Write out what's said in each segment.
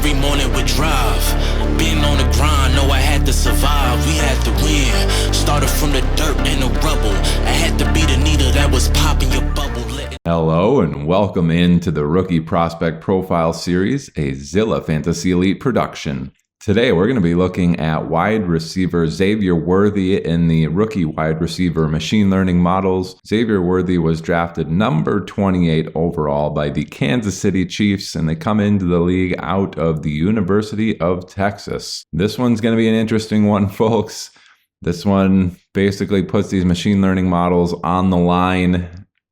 every morning with drive. Being on the grind, know I had to survive. We had to win. Started from the dirt and the rubble. I had to be the needle that was popping your bubble. Hello and welcome into the Rookie Prospect Profile Series, a Zilla Fantasy Elite production. Today we're going to be looking at wide receiver Xavier Worthy in the rookie wide receiver machine learning models. Xavier Worthy was drafted number 28 overall by the Kansas City Chiefs, and they come into the league out of the University of Texas. This one's going to be an interesting one, folks. This one basically puts these machine learning models on the line.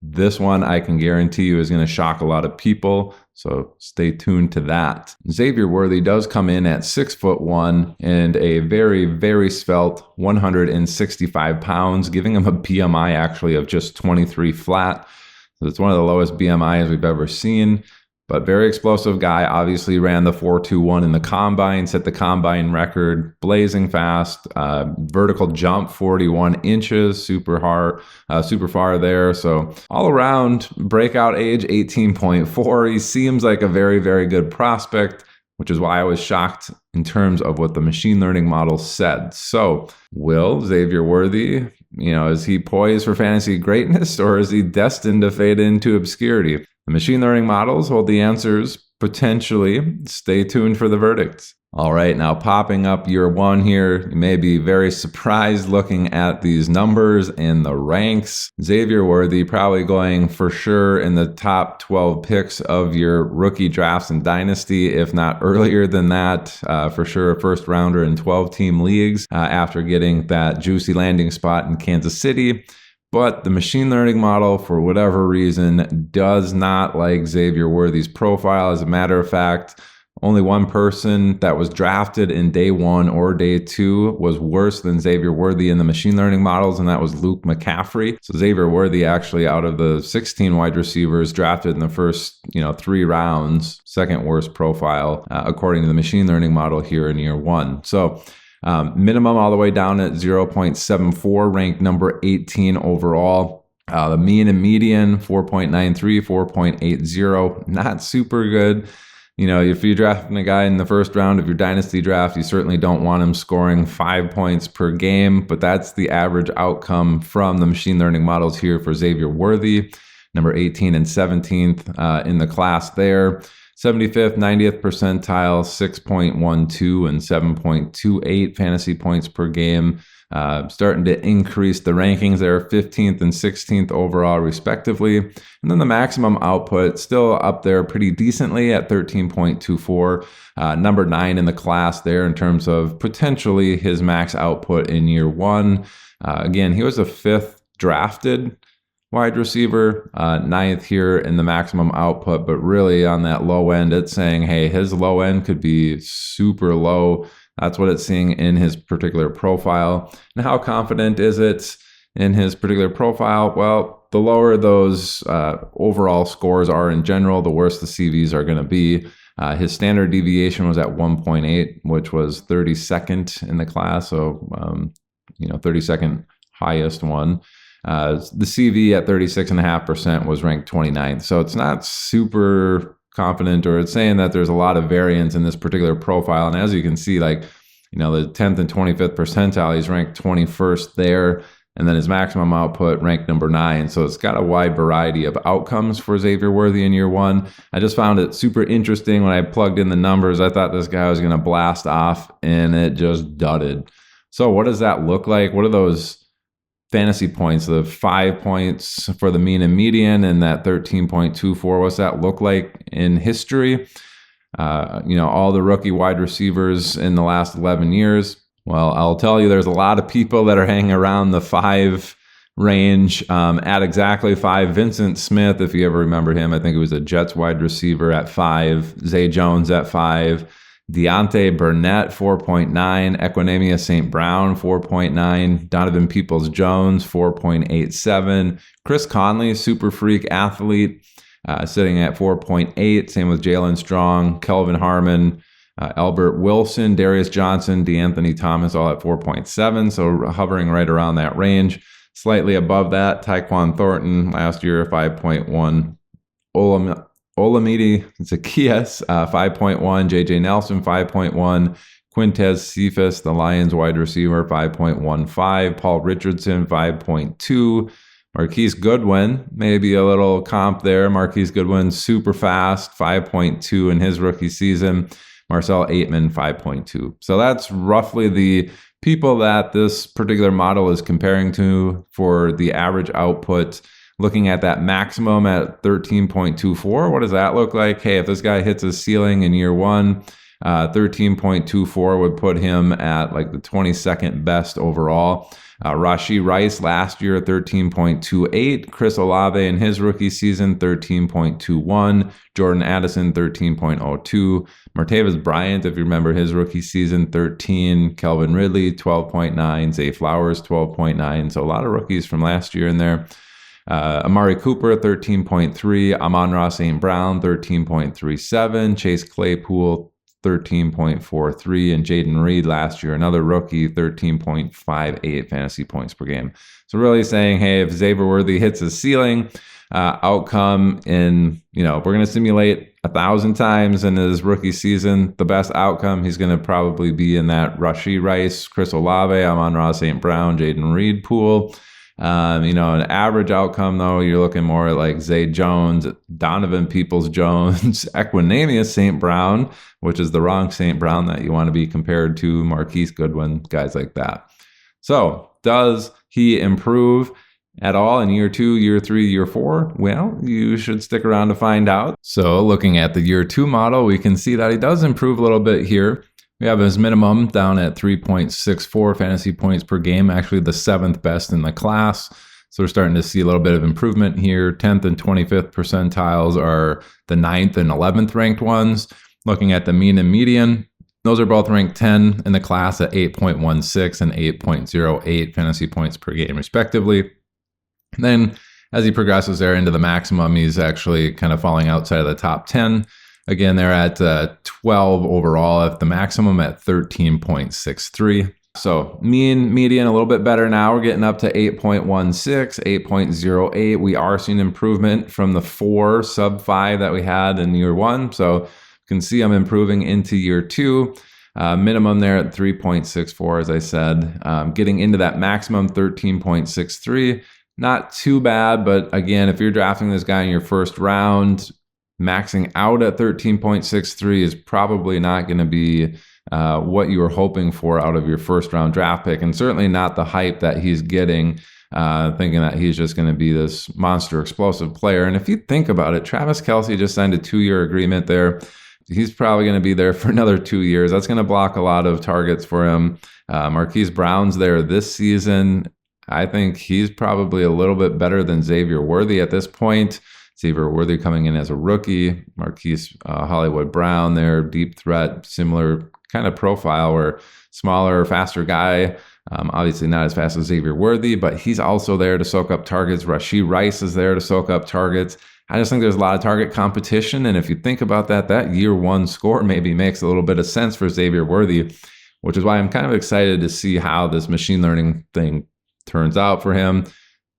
This one I can guarantee you is going to shock a lot of people, so stay tuned to that. Xavier Worthy does come in at 6'1" and a very, very svelte 165 pounds, giving him a BMI actually of just 23 flat. So it's one of the lowest BMIs we've ever seen. But very explosive guy, obviously ran the 4.21 in the combine, set the combine record, blazing fast, vertical jump 41 inches, super far there. So all around breakout age 18.4. He seems like a very, very good prospect, which is why I was shocked in terms of what the machine learning model said. So will Xavier Worthy, is he poised for fantasy greatness, or is he destined to fade into obscurity? The machine learning models hold the answers, potentially. Stay tuned for the verdicts. All right, now popping up year one here, you may be very surprised looking at these numbers and the ranks. Xavier Worthy probably going for sure in the top 12 picks of your rookie drafts and dynasty, if not earlier than that. For sure a first rounder in 12-team leagues after getting that juicy landing spot in Kansas City. But the machine learning model, for whatever reason, does not like Xavier Worthy's profile. As a matter of fact, only one person that was drafted in day one or day two was worse than Xavier Worthy in the machine learning models, and that was Luke McCaffrey. So Xavier Worthy actually, out of the 16 wide receivers drafted in the first 3 rounds, second worst profile according to the machine learning model here in year one. So minimum all the way down at 0.74, ranked number 18 overall. The mean and median, 4.93, 4.80, not super good. If you're drafting a guy in the first round of your dynasty draft, you certainly don't want him scoring 5 points per game, but that's the average outcome from the machine learning models here for Xavier Worthy, number 18 and 17th in the class there. 75th, 90th percentile, 6.12 and 7.28 fantasy points per game. Starting to increase the rankings there, 15th and 16th overall respectively. And then the maximum output still up there pretty decently at 13.24. Number 9 in the class there in terms of potentially his max output in year one. Again, he was a 5th drafted wide receiver, 9th here in the maximum output, but really on that low end, it's saying, hey, his low end could be super low. That's what it's seeing in his particular profile. And how confident is it in his particular profile? Well, the lower those overall scores are in general, the worse the CVs are going to be. His standard deviation was at 1.8, which was 32nd in the class. So, 32nd highest one. The CV at 36.5% was ranked 29th. So it's not super confident, or it's saying that there's a lot of variance in this particular profile. And as you can see, the 10th and 25th percentile, he's ranked 21st there. And then his maximum output ranked number 9. So it's got a wide variety of outcomes for Xavier Worthy in year one. I just found it super interesting when I plugged in the numbers. I thought this guy was going to blast off, and it just dudded. So what does that look like? What are those fantasy points, the 5 points for the mean and median, and that 13.24, what's that look like in history? All the rookie wide receivers in the last 11 years. Well, I'll tell you, there's a lot of people that are hanging around the 5 range at exactly 5. Vincent Smith, if you ever remember him, I think it was a Jets wide receiver at 5. Zay Jones at 5. Deontay Burnett, 4.9. Equinemius St. Brown, 4.9. Donovan Peoples-Jones, 4.87. Chris Conley, super freak athlete, sitting at 4.8. Same with Jalen Strong, Kelvin Harmon, Albert Wilson, Darius Johnson, DeAnthony Thomas, all at 4.7. So hovering right around that range. Slightly above that, Tyquan Thornton, last year, 5.1. Olamide Zacchaeus, 5.1. JJ Nelson, 5.1. Quintez Cephas, the Lions wide receiver, 5.15. Paul Richardson, 5.2. Marquise Goodwin, maybe a little comp there. Marquise Goodwin, super fast, 5.2 in his rookie season. Marcel Aitman, 5.2. So that's roughly the people that this particular model is comparing to for the average output. Looking at that maximum at 13.24, what does that look like? Hey, if this guy hits his ceiling in year one, 13.24 would put him at like the 22nd best overall. Rashee Rice last year, 13.28. Chris Olave in his rookie season, 13.21. Jordan Addison, 13.02. Martavis Bryant, if you remember his rookie season, 13. Kelvin Ridley, 12.9. Zay Flowers, 12.9. So a lot of rookies from last year in there. Amari Cooper, 13.3. Amon-Ra St. Brown, 13.37. Chase Claypool, 13.43, and Jaden Reed last year, another rookie, 13.58 fantasy points per game. So really saying, hey, if Xavier Worthy hits his ceiling outcome in, we're going to simulate 1,000 times in his rookie season, the best outcome, he's going to probably be in that Rashee Rice, Chris Olave, Amon-Ra St. Brown, Jaden Reed pool. An average outcome, though, you're looking more at like Zay Jones, Donovan Peoples-Jones, Equanimeous St. Brown, which is the wrong St. Brown that you want to be compared to, Marquise Goodwin, guys like that. So does he improve at all in year 2, year 3, year 4? Well, you should stick around to find out. So looking at the year 2 model, we can see that he does improve a little bit here. We have his minimum down at 3.64 fantasy points per game, actually the 7th best in the class. So we're starting to see a little bit of improvement here. 10th and 25th percentiles are the 9th and 11th ranked ones. Looking at the mean and median, those are both ranked 10 in the class at 8.16 and 8.08 fantasy points per game, respectively. And then as he progresses there into the maximum, he's actually kind of falling outside of the top 10. Again, they're at 12 overall at the maximum at 13.63. So mean, median, a little bit better now. We're getting up to 8.16, 8.08. We are seeing improvement from the 4 sub 5 that we had in year 1. So you can see I'm improving into year 2. Minimum there at 3.64, as I said. Getting into that maximum 13.63. Not too bad, but again, if you're drafting this guy in your first round, maxing out at 13.63 is probably not going to be what you were hoping for out of your first round draft pick, and certainly not the hype that he's getting, thinking that he's just going to be this monster explosive player. And if you think about it, Travis Kelce just signed a 2-year agreement there. He's probably going to be there for another 2 years. That's going to block a lot of targets for him. Marquise Brown's there this season. I think he's probably a little bit better than Xavier Worthy at this point. Xavier Worthy coming in as a rookie, Marquise Hollywood Brown there, deep threat, similar kind of profile where smaller, faster guy, obviously not as fast as Xavier Worthy, but he's also there to soak up targets. Rashee Rice is there to soak up targets. I just think there's a lot of target competition, and if you think about that, that year 1 score maybe makes a little bit of sense for Xavier Worthy, which is why I'm kind of excited to see how this machine learning thing turns out for him.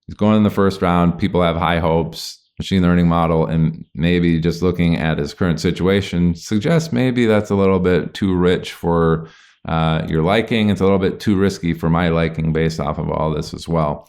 He's going in the first round. People have high hopes. Machine learning model, and maybe just looking at his current situation suggests maybe that's a little bit too rich for your liking. It's a little bit too risky for my liking based off of all this as well.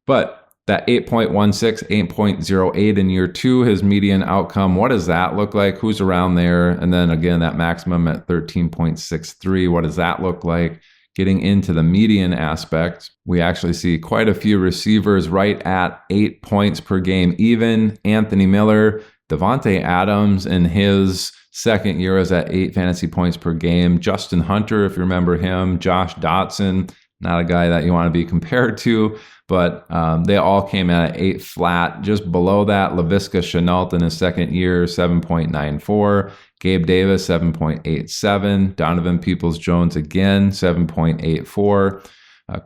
But that 8.16, 8.08 in year 2, his median outcome, what does that look like? Who's around there? And then again, that maximum at 13.63, what does that look like? Getting into the median aspect, we actually see quite a few receivers right at 8 points per game. Even Anthony Miller, Devontae Adams in his second year is at 8 fantasy points per game. Justin Hunter, if you remember him, Josh Dotson, not a guy that you want to be compared to, but they all came in at 8 flat. Just below that, Laviska Shenault in his second year, 7.94. Gabe Davis, 7.87. Donovan Peoples-Jones again, 7.84.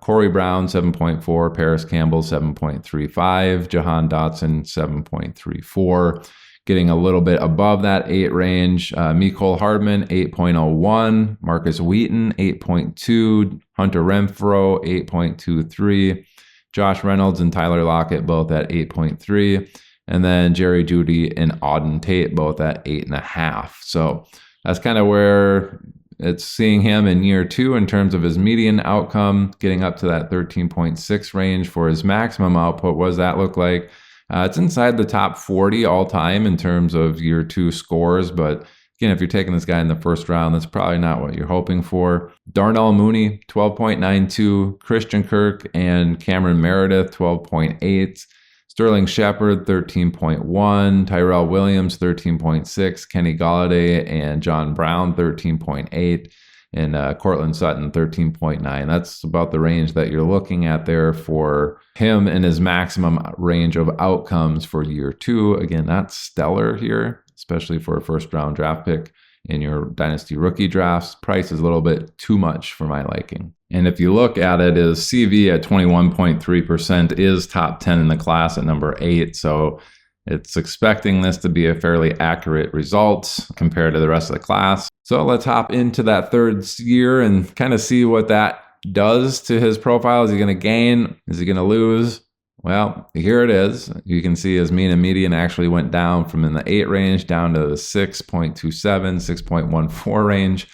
Corey Brown, 7.4. Paris Campbell, 7.35. Jahan Dotson, 7.34. Getting a little bit above that 8 range. Mecole Hardman, 8.01. Marcus Wheaton, 8.2. Hunter Renfrow, 8.23. Josh Reynolds and Tyler Lockett both at 8.3. And then Jerry Jeudy and Auden Tate both at 8.5. So that's kind of where it's seeing him in year 2 in terms of his median outcome, getting up to that 13.6 range for his maximum output. What does that look like? It's inside the top 40 all time in terms of year 2 scores, but again, if you're taking this guy in the first round, that's probably not what you're hoping for. Darnell Mooney, 12.92. Christian Kirk and Cameron Meredith, 12.8. Sterling Shepard, 13.1. Tyrell Williams, 13.6. Kenny Golladay and John Brown, 13.8. And Cortland Sutton, 13.9. That's about the range that you're looking at there for him and his maximum range of outcomes for year 2. Again, that's stellar here, especially for a first-round draft pick in your Dynasty rookie drafts. Price is a little bit too much for my liking. And if you look at it, his CV at 21.3% is top 10 in the class at number 8. So it's expecting this to be a fairly accurate result compared to the rest of the class. So let's hop into that third year and kind of see what that does to his profile. Is he going to gain? Is he going to lose? Well, here it is. You can see his mean and median actually went down from in the 8 range down to the 6.27, 6.14 range.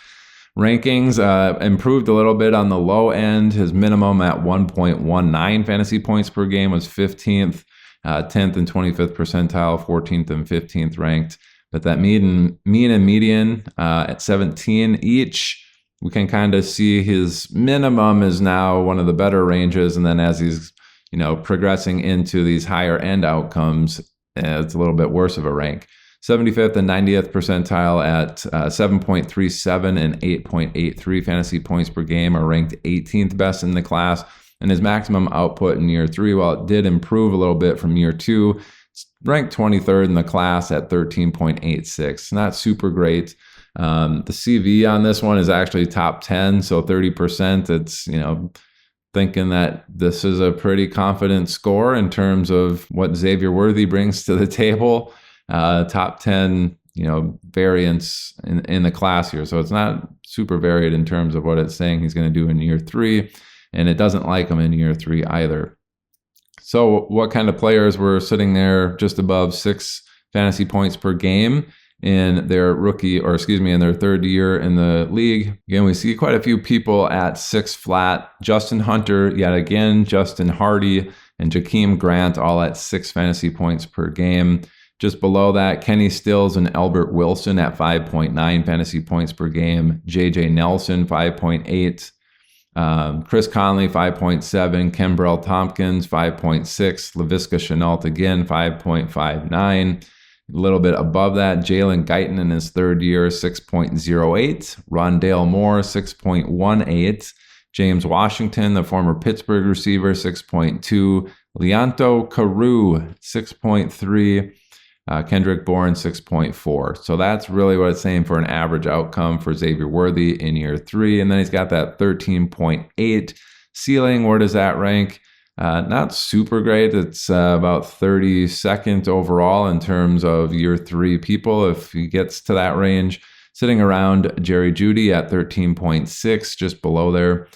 Rankings improved a little bit on the low end. His minimum at 1.19 fantasy points per game was 15th, 10th and 25th percentile, 14th and 15th ranked. But that mean and median at 17 each, we can kind of see his minimum is now one of the better ranges. And then as he's progressing into these higher end outcomes, it's a little bit worse of a rank. 75th and 90th percentile at 7.37 and 8.83 fantasy points per game are ranked 18th best in the class. And his maximum output in year 3, while it did improve a little bit from year 2, it's ranked 23rd in the class at 13.86. Not super great. The CV on this one is actually top 10, so 30%. It's, thinking that this is a pretty confident score in terms of what Xavier Worthy brings to the table. Top 10, variance in the class here. So it's not super varied in terms of what it's saying he's going to do in year 3, and it doesn't like him in year 3 either. So what kind of players were sitting there just above 6 fantasy points per game in their in their third year in the league? Again, we see quite a few people at 6 flat. Justin Hunter, yet again, Justin Hardy, and Jakeem Grant all at 6 fantasy points per game. Just below that, Kenny Stills and Albert Wilson at 5.9 fantasy points per game. JJ Nelson, 5.8. Chris Conley, 5.7. Kembrell Tompkins, 5.6. Laviska Shenault again, 5.59. A little bit above that, Jalen Guyton in his third year, 6.08. Rondale Moore, 6.18. James Washington, the former Pittsburgh receiver, 6.2. Leonto Carew, 6.3. Kendrick Bourne, 6.4. So that's really what it's saying for an average outcome for Xavier Worthy in year 3. And then he's got that 13.8 ceiling. Where does that rank? Not super great. It's about 32nd overall in terms of year 3 people, if he gets to that range. Sitting around Jerry Jeudy at 13.6, just below there.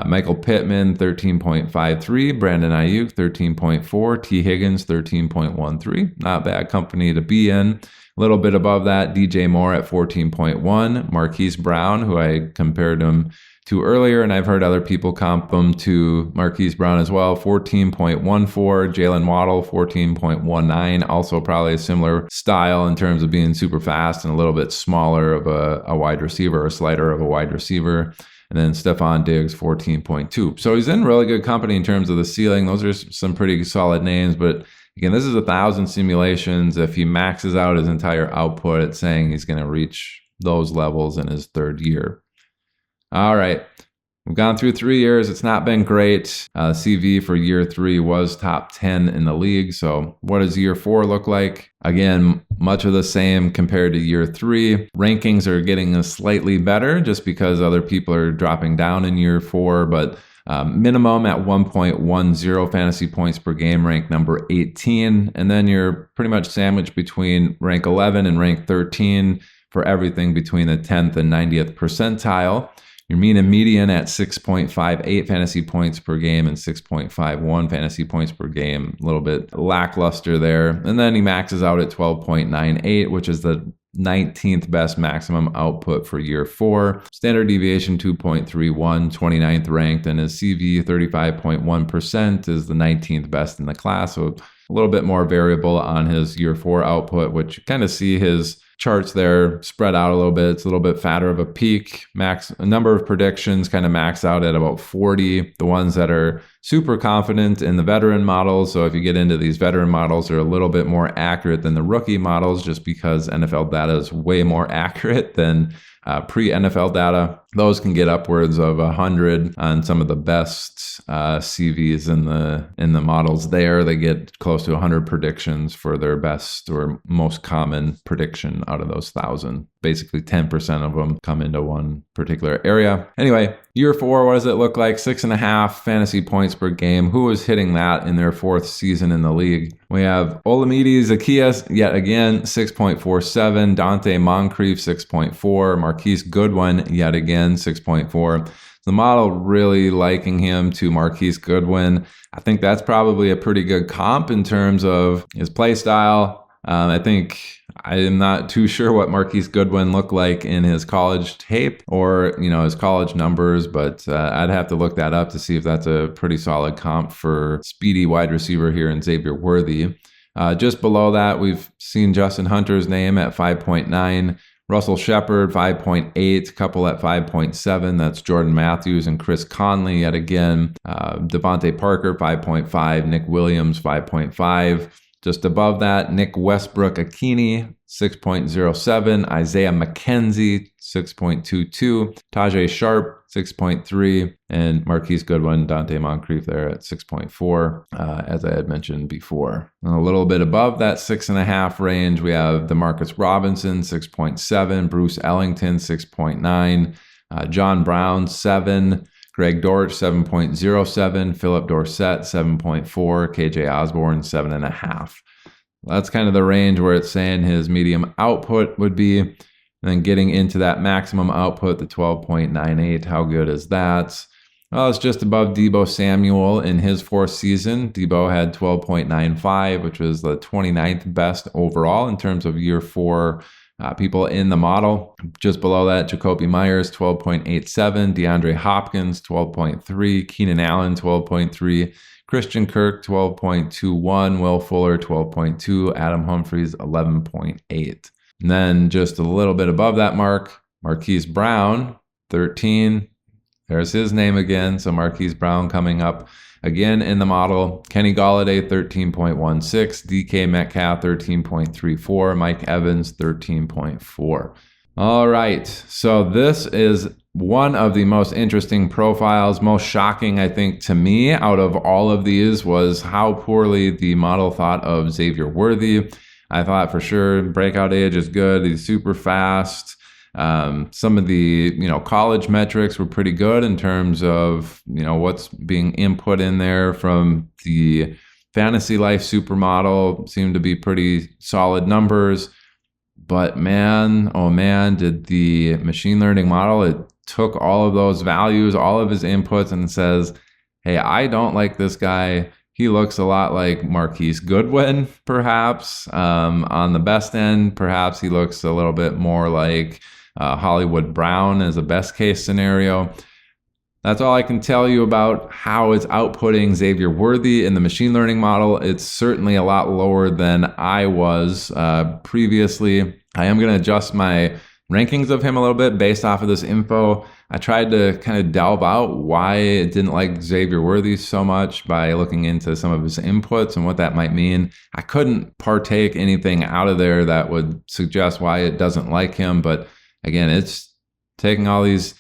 Michael Pittman, 13.53. Brandon Ayuk, 13.4. T. Higgins, 13.13. Not bad company to be in. A little bit above that, DJ Moore at 14.1. Marquise Brown, who I compared him to earlier, and I've heard other people comp him to Marquise Brown as well, 14.14. Jalen Waddle, 14.19. Also probably a similar style in terms of being super fast and a little bit smaller of a wide receiver, or slighter of a wide receiver. And then Stephon Diggs, 14.2. So he's in really good company in terms of the ceiling. Those are some pretty solid names. But again, this is 1,000 simulations. If he maxes out his entire output, it's saying he's going to reach those levels in his third year. All right. We've gone through 3 years. It's not been great. CV for year 3 was top 10 in the league. So what does year 4 look like? Again, much of the same compared to year 3. Rankings are getting slightly better just because other people are dropping down in year 4. But minimum at 1.10 fantasy points per game, rank number 18. And then you're pretty much sandwiched between rank 11 and rank 13 for everything between the 10th and 90th percentile. Your mean and median at 6.58 fantasy points per game and 6.51 fantasy points per game. A little bit lackluster there. And then he maxes out at 12.98, which is the 19th best maximum output for year 4. Standard deviation 2.31, 29th ranked, and his CV 35.1% is the 19th best in the class. So a little bit more variable on his year 4 output, which you kind of see his charts there spread out a little bit. It's a little bit fatter of a peak. A number of predictions kind of max out at about 40. The ones that are super confident in the veteran models. So if you get into these veteran models, they're a little bit more accurate than the rookie models, just because NFL data is way more accurate than pre-NFL data. Those can get upwards of 100 on some of the best CVs in the models there. They get close to 100 predictions for their best or most common prediction out of those 1,000. Basically 10% of them come into one particular area. Anyway, year 4, what does it look like? 6.5 fantasy points per game. Who is hitting that in their 4th season in the league? We have Illuminate Zacchaeus, yet again, 6.47. Dante Moncrief, 6.4. Marquise Goodwin, yet again, 6.4. The model really liking him to Marquise Goodwin. I think that's probably a pretty good comp in terms of his play style. I think I am not too sure what Marquise Goodwin looked like in his college tape or, his college numbers, but I'd have to look that up to see if that's a pretty solid comp for speedy wide receiver here in Xavier Worthy. Just below that, we've seen Justin Hunter's name at 5.9. Russell Shepard, 5.8, couple at 5.7. That's Jordan Matthews and Chris Conley yet again. Devontae Parker, 5.5. Nick Williams, 5.5. Just above that, Nick Westbrook-Akini, 6.07. Isaiah McKenzie, 6.22. Tajay Sharp, 6.3. And Marquise Goodwin, Dante Moncrief there at 6.4, as I had mentioned before. And a little bit above that 6.5 range, we have DeMarcus Robinson, 6.7. Bruce Ellington, 6.9. John Brown, 7. Greg Dortch, 7.07. Philip Dorsett, 7.4. KJ Osborne, 7.5. That's kind of the range where it's saying his medium output would be. And then getting into that maximum output, the 12.98. How good is that? Well, it's just above Deebo Samuel in his 4th season. Deebo had 12.95, which was the 29th best overall in terms of year 4 people in the model. Just below that, Jacoby Myers, 12.87. DeAndre Hopkins, 12.3. Keenan Allen, 12.3. Christian Kirk, 12.21. Will Fuller, 12.2. Adam Humphries, 11.8. And then just a little bit above that mark, Marquise Brown, 13. There's his name again. So Marquise Brown coming up again in the model. Kenny Golladay, 13.16. DK Metcalf, 13.34. Mike Evans, 13.4. All right. So this is one of the most interesting profiles. Most shocking, I think, to me out of all of these was how poorly the model thought of Xavier Worthy. I thought for sure breakout age is good. He's super fast. Some of the, college metrics were pretty good in terms of, what's being input in there from the Fantasy Life supermodel. Seemed to be pretty solid numbers. But man, oh man, did the machine learning model, it took all of those values, all of his inputs, and says, hey, I don't like this guy. He looks a lot like Marquise Goodwin, perhaps. On the best end, perhaps he looks a little bit more like Hollywood Brown as a best case scenario. That's all I can tell you about how it's outputting Xavier Worthy in the machine learning model. It's certainly a lot lower than I was previously. I am going to adjust my rankings of him a little bit based off of this info. I tried to kind of delve out why it didn't like Xavier Worthy so much by looking into some of his inputs and what that might mean. I couldn't partake anything out of there that would suggest why it doesn't like him. But again, it's taking all these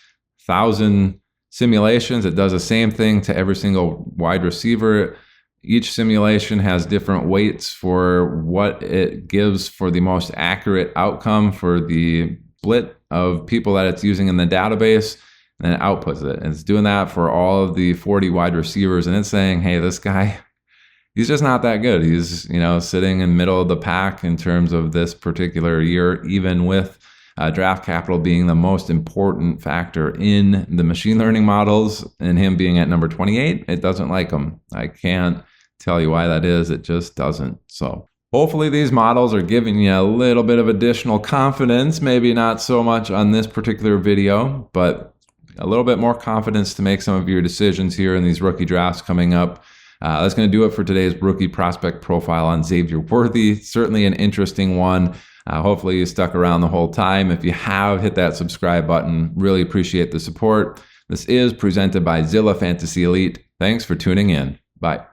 1,000 simulations. It does the same thing to every single wide receiver. Each simulation has different weights for what it gives for the most accurate outcome for the split of people that it's using in the database, and then it outputs it. And it's doing that for all of the 40 wide receivers. And it's saying, hey, this guy, he's just not that good. He's, sitting in the middle of the pack in terms of this particular year, even with Draft capital being the most important factor in the machine learning models, and him being at number 28, it doesn't like him. I can't tell you why that is. It just doesn't. So hopefully these models are giving you a little bit of additional confidence, maybe not so much on this particular video, but a little bit more confidence to make some of your decisions here in these rookie drafts coming up. That's going to do it for today's rookie prospect profile on Xavier Worthy. Certainly an interesting one. Hopefully you stuck around the whole time. If you have, hit that subscribe button. Really appreciate the support. This is presented by Zilla Fantasy Elite. Thanks for tuning in. Bye.